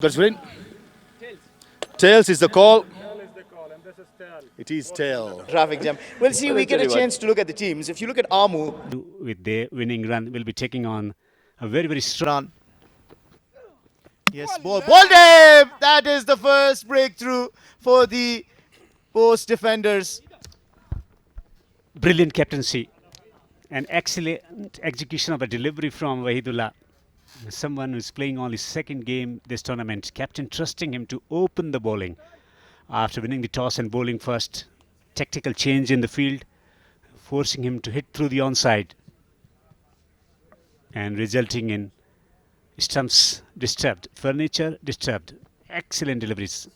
Gajrin. Tails is the call. It is tail. Traffic jam. Well, see, we get a chance to look at the teams. If you look at Amu, with their winning run, will be taking on a very strong. yes, ball him! That is the first breakthrough for the post defenders. Brilliant captaincy and excellent execution of a delivery from Wahidullah. Someone who's playing on his second game this tournament. Captain trusting him to open the bowling after winning the toss and bowling first. Tactical change in the field, forcing him to hit through the onside and resulting in stumps disturbed, furniture disturbed. Excellent deliveries.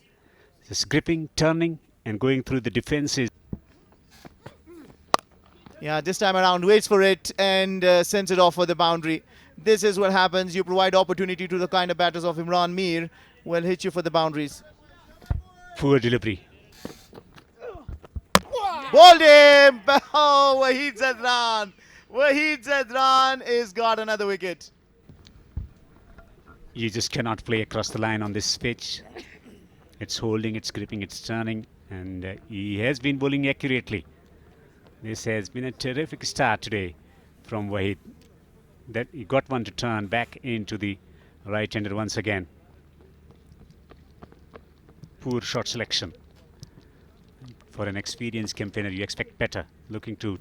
Just gripping, turning and going through the defences. Yeah, this time around waits for it and sends it off for the boundary. This is what happens. You provide opportunity to the kind of batters of Imran Mir. Will hit you for the boundaries. Poor delivery. Bowled him! Oh, Wahid Zadran. Wahid Zadran has got another wicket. You just cannot play across the line on this pitch. It's holding, it's gripping, it's turning, and he has been bowling accurately. This has been a terrific start today from Wahid. That he got one to turn back into the right-hander once again. Poor shot selection. For an experienced campaigner, you expect better. Looking to.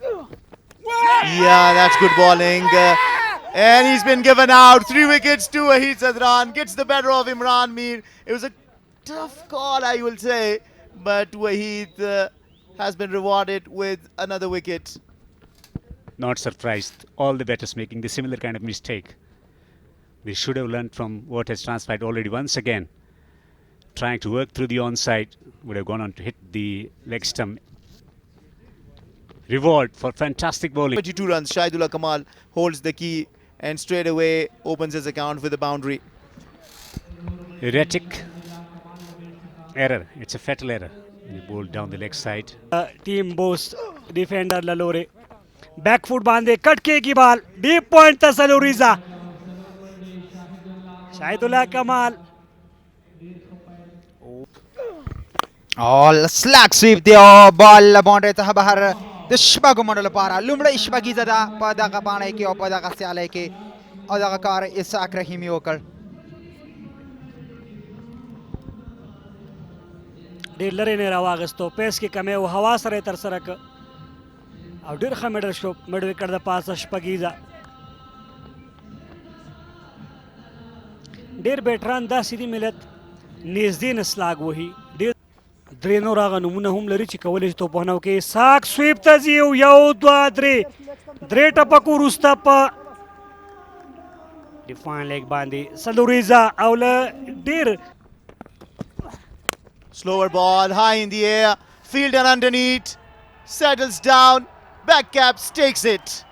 Yeah, that's good bowling. And he's been given out. 3 wickets to Wahid Zadran. Gets the better of Imran Mir. It was a tough call, I will say. But Wahid has been rewarded with another wicket. Not surprised. All the batters making the similar kind of mistake. They should have learned from what has transpired already once again. Trying to work through the onside, would have gone on to hit the leg stump. Reward for fantastic bowling. 22 runs. Shahidullah Kamal holds the key and straight away opens his account with a boundary. Erratic error. It's a fatal error. He bowled down the leg side. Team बोस defender ललोरे backfoot बांधे कटके की बाल deep point तसलुरीजा Shahidullah कमाल All slack sweep the ball boundary tah bahar dishba gumandal para lumra ishba ki zada pada ka paane ki opada ka syale ki oda ka kar Isaac Rahimi okar ډېر لرې نه راواغستو پیس کې کمی او هوا سره یې ترسره کړ او ډېر ښه میډل شو میډ وکټ د پاسه شپږیزه ډېر بیټران داسې دي ملت نږدې نه سلاګ وهي ډېر درې نور هغه نومونه هم لري چې کولی شي توپونه وکړي ساک سویپ ته ځي یو دوه درې ټپک وروسته په ډیفان لیګ باندې سلوریزا او له ډېر Slower ball, high in the air, fielder underneath, settles down, back caps, takes it.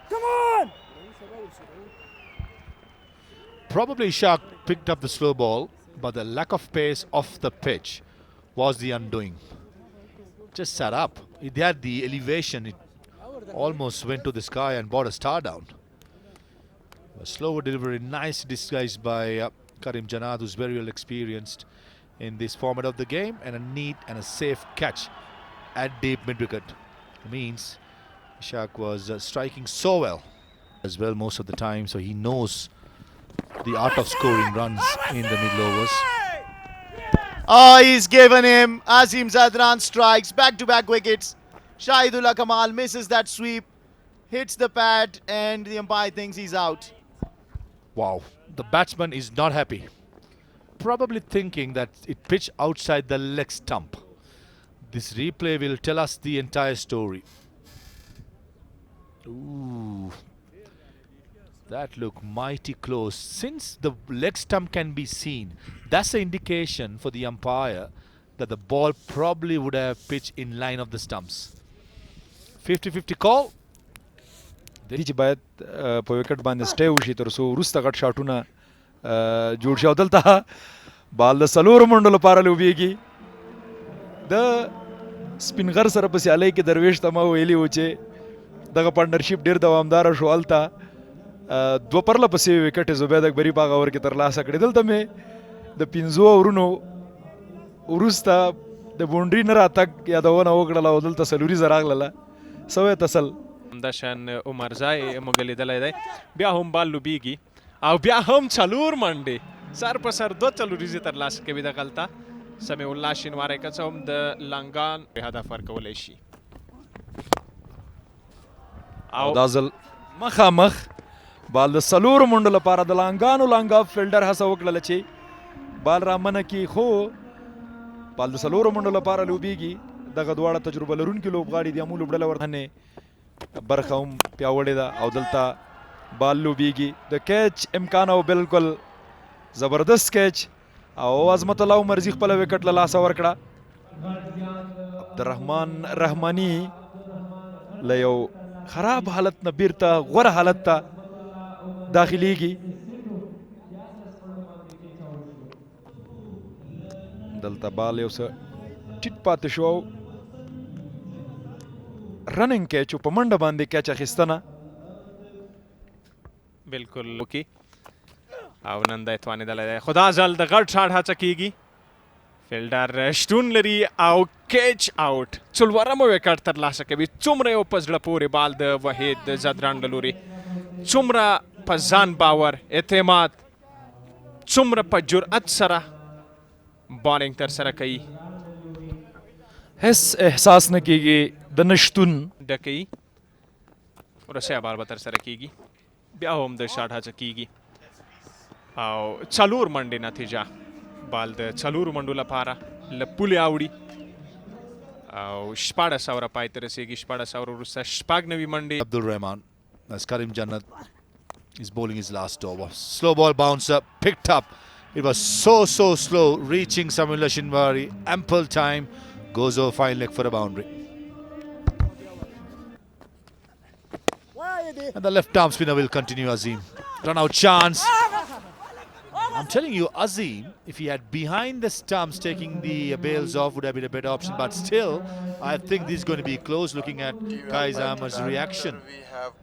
Probably Ishaq picked up the slow ball, but the lack of pace off the pitch was the undoing. Just sat up. It had the elevation. It almost went to the sky and brought a star down. A slower delivery, nice disguised by Karim Janad, who's very well experienced in this format of the game, and a neat and a safe catch at deep mid-wicket. Means Ishaq was striking so well as well most of the time, so he knows the art of scoring runs in the middle overs. Oh, he's given him. Azim Zadran strikes, back-to-back wickets. Shahidullah Kamal misses that sweep, hits the pad, and the umpire thinks he's out. Wow, the batsman is not happy. Probably thinking that it pitched outside the leg stump. This replay will tell us the entire story. Ooh, that looked mighty close. Since the leg stump can be seen, that's an indication for the umpire that the ball probably would have pitched in line of the stumps. 50-50 call. دي چې باید په وکټ باندې سټې وشي تر څو وروسته غټ شاټونه جوړ شي او دلته بال د څلورو منډو لپاره لوبیږي د سپین غر سره په سیالۍ کې درویش ته ما ویلي و چې دغه پارټنرشپ ډېر دوامداره شو هلته دوه پرله پسې وکټې زبید اکبري په هغه اور کې ترلاسه کړې. دلته مې د 5 اورونو وروسته د بونډري نه راتګ یادونه وکړله او دلته څلوریزه راغلله. سوی تسل همداشان عمرزای موږ لیدلی دی. بیا هم بال لوبیږي او بیا هم 4 منډې سر په سر 2 څلوریزې ترلاسه کوي دغلته. سمیع الله شینواری که څه هم د لنګان هدف ورکولی شي او دا ځل مخامخ بال د 4 منډو لپاره د لانګانو لانګ اف فیلډر هڅه وکړله چې بال رامنه کړي، خو بال د 4 منډو لپاره لوبیږي. دغه دواړه تجربه لرونکي لوبغاړي دي. امو لوبډله ورته برخه هم پیاوړې ده او دلته بال لوبیږي. د کیچ امکان او بالکل زبردست کیچ او عظمت الله عمرزي خپله وکټ له لاسه ورکړه. عبدالرحمن رحماني له یو خراب حالت نه بیرته غوره حالت ته داخلیږي. دلته بال یو څه ټیټ پاتې شو او رننګ کیچ په منډه باندې کیچ اخیستنه بالکل وکي او نن دی توانېدلی دی، خو دا ځل د غټ شاټ هڅه کیږي. فیلډر شتون لري او کیچ آوټ. 4مه وکټ ترلاسه کوي. څومره یو په زړه پورې بال د وحید زدران له لورې، څومره په ځان باور، اعتماد، څومره په جرأت سره بالینګ ترسره کوي. هیڅ احساس نه کیږي د نشتون. ډکوي وروستی بال به ترسره کیږي. بیا هم د شاټ هڅه کیږي او 4 منډې نتیجه بال د 4 منډو لپاره له پولې اوړي او 14 پای ته رسیږي. 14 وروسته 9 منډې. Abdul Rahman, as Karim Jannat is bowling his last over. Slow ball bouncer picked up. It was so slow, reaching Samila Shinwari. Ample time. Goes over fine leg for a boundary. And the left arm spinner will continue, Azim. Run out chance. I'm telling you, Azim, if he had behind the stumps taking the bails off, would have been a better option. But still, I think this is going to be close looking at Qais Ahmed's reaction.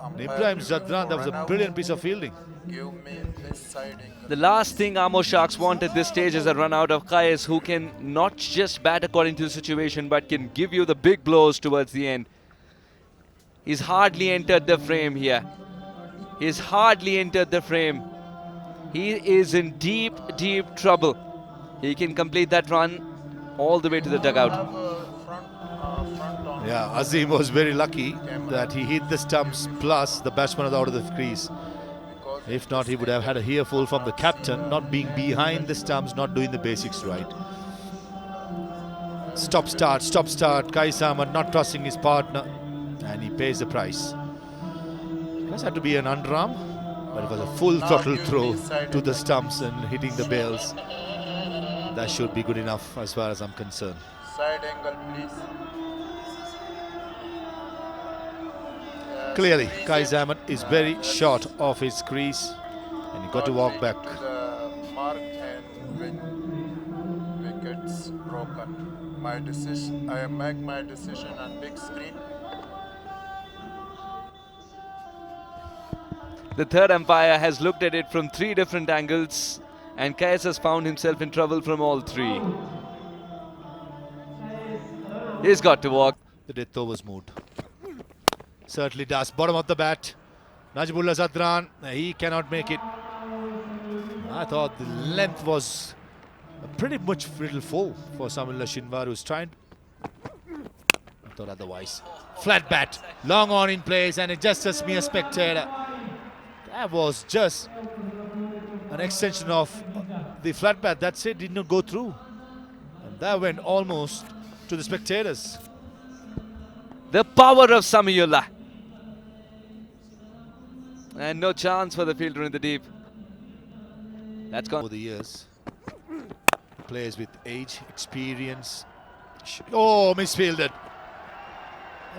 And Ibrahim Zadran, that was a brilliant piece of fielding. The last thing Amo Sharks want at this stage is a run out of Qais, who can not just bat according to the situation but can give you the big blows towards the end. He's hardly entered the frame here. He's hardly entered the frame. He is in deep trouble. He can complete that run all the way to the dugout. Yeah, Azim was very lucky that he hit the stumps plus the batsman was out of the crease. If not, he would have had a earful from the captain, not being behind the stumps, not doing the basics right. Stop start. Qais Ahmed not trusting his partner, and he pays the price. It had to be an underarm, but it was a full throttle throw to the stumps and hitting the bails. That should be good enough as far as I'm concerned. Side angle, please. Clearly, Qais Ahmed is very short of his crease, and he got to walk back. To the mark and win. Wickets broken. My decision. I make my decision on big screen. The third umpire has looked at it from 3 different angles, and Qais has found himself in trouble from all 3. He's got to walk. The death overs mood. Certainly does. Bottom of the bat. Najibullah Zadran, he cannot make it. I thought the length was pretty much little full for Samila Shinwar, who's trying. I thought otherwise. Flat bat, long on in place, and it just as mere spectator. That was just an extension of the flat bat. That's it, did not go through. And that went almost to the spectators. The power of Samiullah. And no chance for the fielder in the deep. That's gone. Over the years, players with age, experience. Oh, misfielded.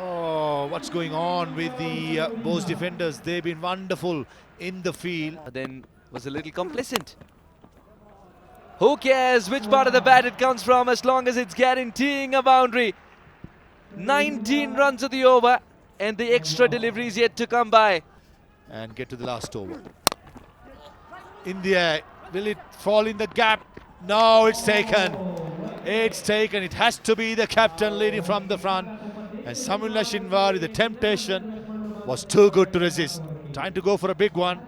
Oh, what's going on with the Bose defenders? They've been wonderful in the field. Then was a little complacent. Who cares which part of the bat it comes from, as long as it's guaranteeing a boundary. 19 runs of the over, and the extra deliveries yet to come by. and get to the last over. In the air, will it fall in the gap? No, it's taken. It's taken. It has to be the captain leading from the front. And Samuel Lashinwari, the temptation was too good to resist. Trying to go for a big one.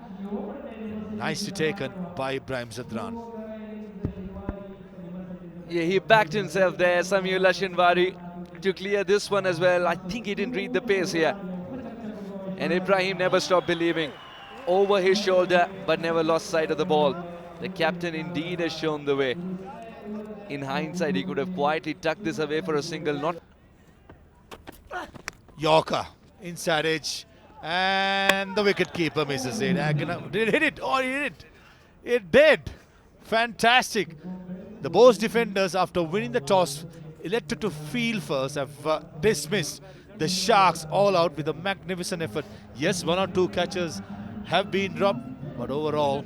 Nicely taken by Ibrahim Zadran. Yeah, he backed himself there, Samuel Lashinwari, to clear this one as well. I think he didn't read the pace here. And Ibrahim never stopped believing. Over his shoulder, but never lost sight of the ball. The captain indeed has shown the way. In hindsight, he could have quietly tucked this away for a single, not... Yorker, inside edge. And the wicket keeper misses it. Did it hit it? Oh, it hit it. It did. Fantastic. The Bose defenders, after winning the toss, elected to field first, have dismissed the Sharks all out with a magnificent effort. Yes, 1 or 2 catches have been dropped, but overall,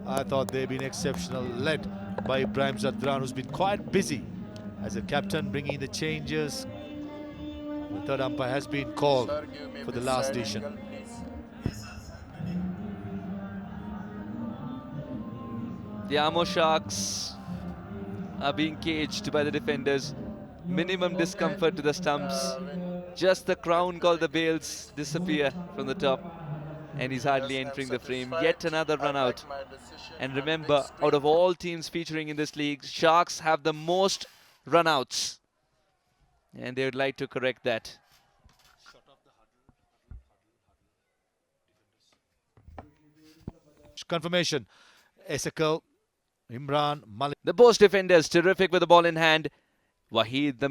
I thought they've been exceptional, led by Ibrahim Zadran, who's been quite busy as a captain, bringing the changes. The third umpire has been called Sir, give me for the this last side decision. angle, please. The Amo Sharks are being caged by the defenders. Minimum discomfort to the stumps. Just the crown called the Bales disappear from the top. And he's hardly Yes, I'm entering the frame. satisfied. Yet another run I out. like my decision And and remember, big out of screen. all teams featuring in this league, Sharks have the most run-outs. And they would like to correct that. Confirmation. Ezekiel, Imran, Malik. The Bose defenders terrific with the ball in hand. Waheed the